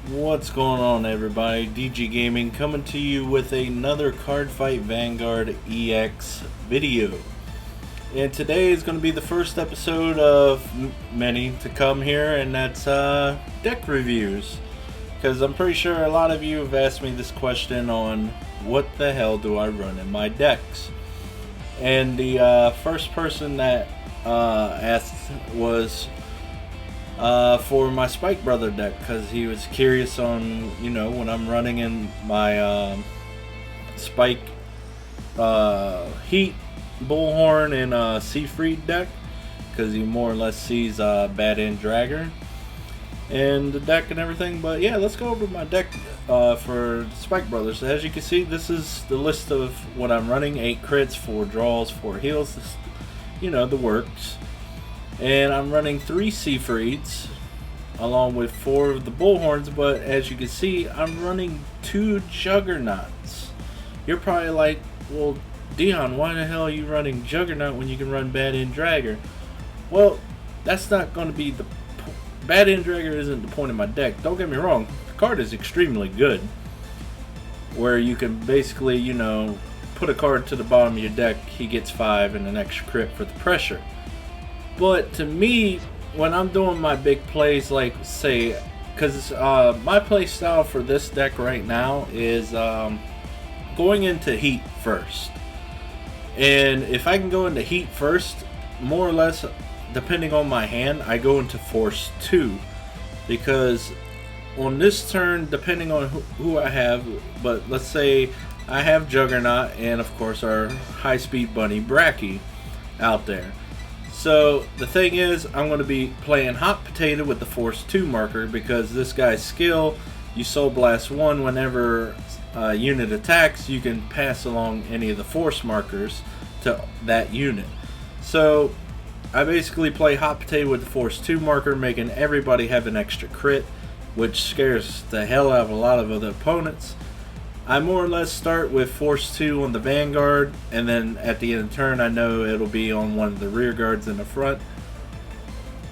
What's going on, everybody? DG Gaming coming to you with another Cardfight Vanguard EX video. And today is going to be the first episode of many to come here, and that's deck reviews. Because I'm pretty sure a lot of you have asked me this question on what the hell do I run in my decks. And the first person that asked was for my Spike Brother deck, because he was curious on, when I'm running in my Spike Heat, Bullhorn, and Seafried deck, because he more or less sees Bad End Dragger and the deck and everything. But yeah, let's go over my deck for Spike Brothers. As you can see, this is the list of what I'm running: 8 crits, 4 draws, 4 heals, the works. And I'm running 3 Seafrieds along with 4 of the Bullhorns, but as you can see, I'm running 2 Juggernauts. You're probably like, well, Dion, why the hell are you running Juggernaut when you can run Bad End Dragger? Well, that's not going to be the... Bad End Dragger isn't the point of my deck. Don't get me wrong, the card is extremely good, where you can basically, put a card to the bottom of your deck, he gets 5 and an extra crit for the pressure. But to me, when I'm doing my big plays, like say, because my play style for this deck right now is going into Heat first. And if I can go into Heat first, more or less, depending on my hand, I go into Force 2. Because on this turn, depending on who I have, but let's say I have Juggernaut and of course our high speed bunny Bracky out there. So the thing is, I'm going to be playing Hot Potato with the Force 2 marker, because this guy's skill, you Soul Blast 1 whenever a unit attacks, you can pass along any of the Force markers to that unit. So I basically play Hot Potato with the Force 2 marker, making everybody have an extra crit, which scares the hell out of a lot of other opponents. I more or less start with Force 2 on the Vanguard, and then at the end of the turn I know it'll be on one of the rear guards in the front.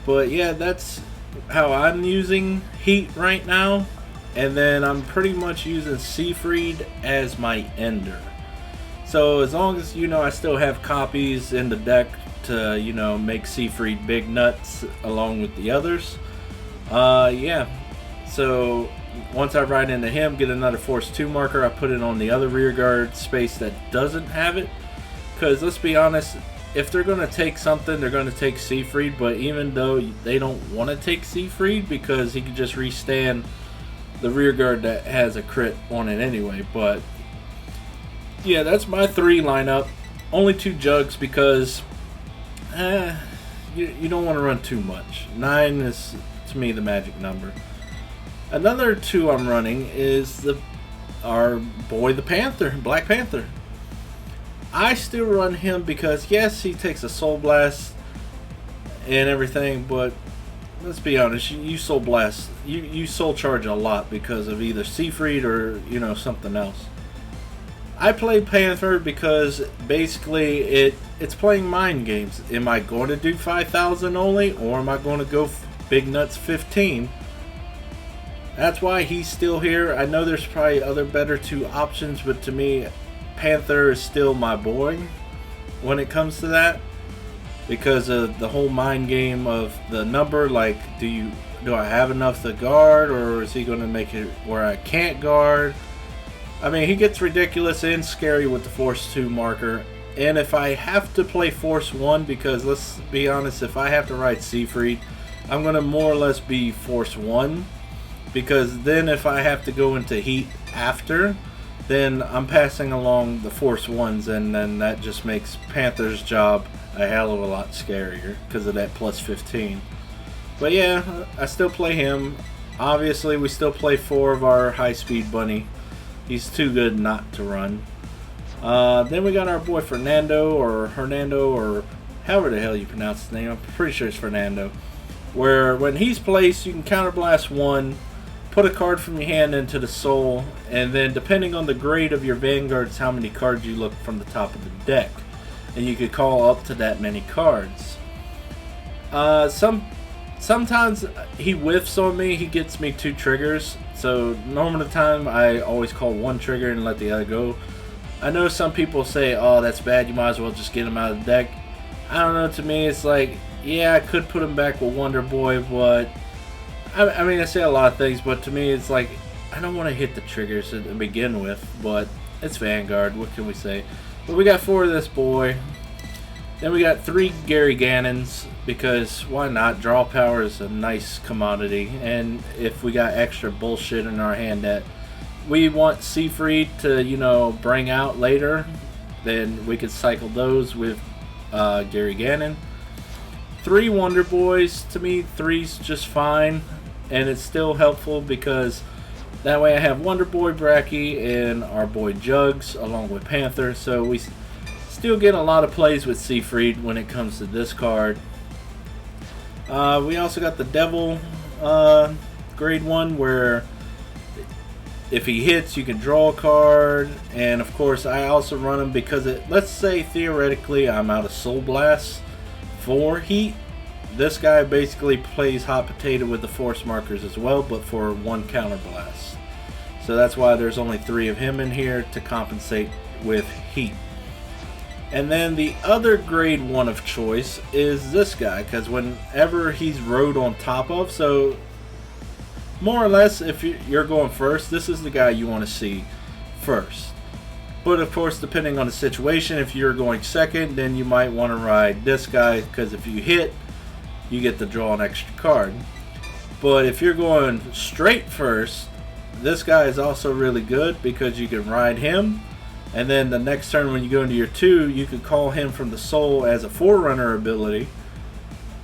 But yeah, that's how I'm using Heat right now. And then I'm pretty much using Seafried as my ender. So as long as, I still have copies in the deck to, make Seafried big nuts along with the others. Yeah. So once I ride into him, get another Force 2 marker, I put it on the other rear guard space that doesn't have it. Because let's be honest, if they're going to take something, they're going to take Seafried. But even though they don't want to take Seafried, because he can just restand the rear guard that has a crit on it anyway. But yeah, that's my 3 lineup. Only 2 jugs because you don't want to run too much. 9 is, to me, the magic number. Another 2 I'm running is our boy the Panther, Black Panther. I still run him because yes, he takes a Soul Blast and everything, but let's be honest, you Soul Blast, you Soul Charge a lot because of either Seafried or something else. I play Panther because basically it's playing mind games. Am I going to do 5,000 only, or am I going to go big nuts 15? That's why he's still here. I know there's probably other better 2 options, but to me, Panther is still my boy when it comes to that, because of the whole mind game of the number. Like, do I have enough to guard, or is he going to make it where I can't guard? I mean, he gets ridiculous and scary with the Force 2 marker. And if I have to play Force 1, because let's be honest, if I have to ride Seafried, I'm going to more or less be Force 1. Because then if I have to go into Heat after, then I'm passing along the Force 1s, and then that just makes Panther's job a hell of a lot scarier because of that plus 15. But yeah, I still play him. Obviously, we still play 4 of our high-speed bunny. He's too good not to run. Then we got our boy Fernando, or Hernando, or however the hell you pronounce his name. I'm pretty sure it's Fernando. Where when he's placed, you can counterblast 1, put a card from your hand into the soul, and then depending on the grade of your Vanguards, how many cards you look from the top of the deck. And you could call up to that many cards. Some Sometimes he whiffs on me. He gets me 2 triggers. So normal time I always call 1 trigger and let the other go. I know some people say, oh, that's bad, you might as well just get him out of the deck. I don't know, to me it's like, yeah, I could put him back with Wonder Boy, but I mean, I say a lot of things, but to me it's like, I don't want to hit the triggers to begin with, but it's Vanguard, what can we say? But we got 4 of this boy. Then we got 3 Gary Gannons, because why not? Draw power is a nice commodity, and if we got extra bullshit in our hand that we want Seafried to, you know, bring out later, then we could cycle those with Gary Gannon. 3 Wonder Boys, to me 3's just fine, and it's still helpful because that way I have Wonder Boy, Bracky, and our boy Jugs along with Panther, so we still get a lot of plays with Seafried when it comes to this card. We also got the Devil grade 1, where if he hits you can draw a card, and of course I also run him because let's say theoretically I'm out of Soul Blast for heat. This guy basically plays hot potato with the force markers as well, but for 1 counter blast. So that's why there's only 3 of him in here to compensate with heat. And then the other grade 1 of choice is this guy, because whenever he's rode on top of, so more or less if you're going first, this is the guy you want to see first. But of course, depending on the situation, if you're going second, then you might want to ride this guy, because if you hit, you get to draw an extra card. But if you're going straight first, this guy is also really good because you can ride him. And then the next turn when you go into your 2, you can call him from the soul as a Forerunner ability.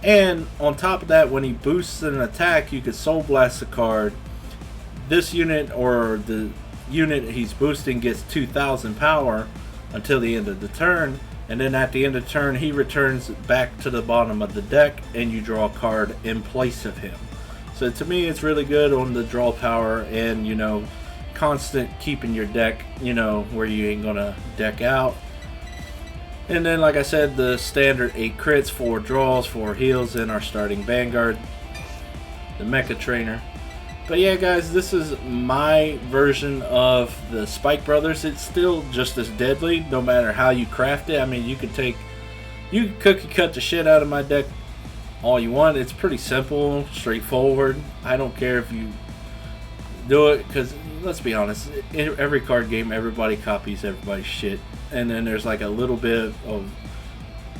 And on top of that, when he boosts an attack, you can Soul Blast a card. This unit, or the unit he's boosting, gets 2,000 power until the end of the turn. And then at the end of the turn, he returns back to the bottom of the deck and you draw a card in place of him. So to me, it's really good on the draw power and, you know, constant keeping your deck, you know, where you ain't gonna deck out. And then, like I said, the standard 8 crits, 4 draws, 4 heals, and our starting Vanguard, the Mecha Trainer. But yeah, guys, this is my version of the Spike Brothers. It's still just as deadly, no matter how you craft it. I mean, you can cookie cut the shit out of my deck all you want. It's pretty simple, straightforward. I don't care if you do it, because let's be honest, in every card game everybody copies everybody's shit, and then there's like a little bit of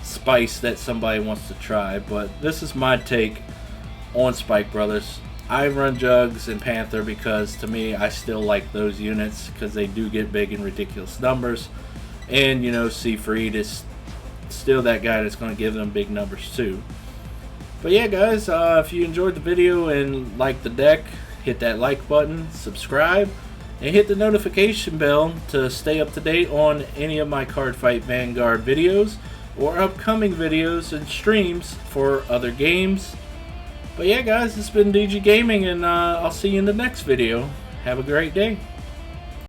spice that somebody wants to try. But this is my take on Spike Brothers. I run Jugs and Panther because to me I still like those units because they do get big in ridiculous numbers, and you know, Seafried is still that guy that's going to give them big numbers too. But yeah, guys, if you enjoyed the video and liked the deck, hit that like button, subscribe, and hit the notification bell to stay up to date on any of my Cardfight Vanguard videos or upcoming videos and streams for other games. But yeah, guys, it's been DG Gaming, and I'll see you in the next video. Have a great day.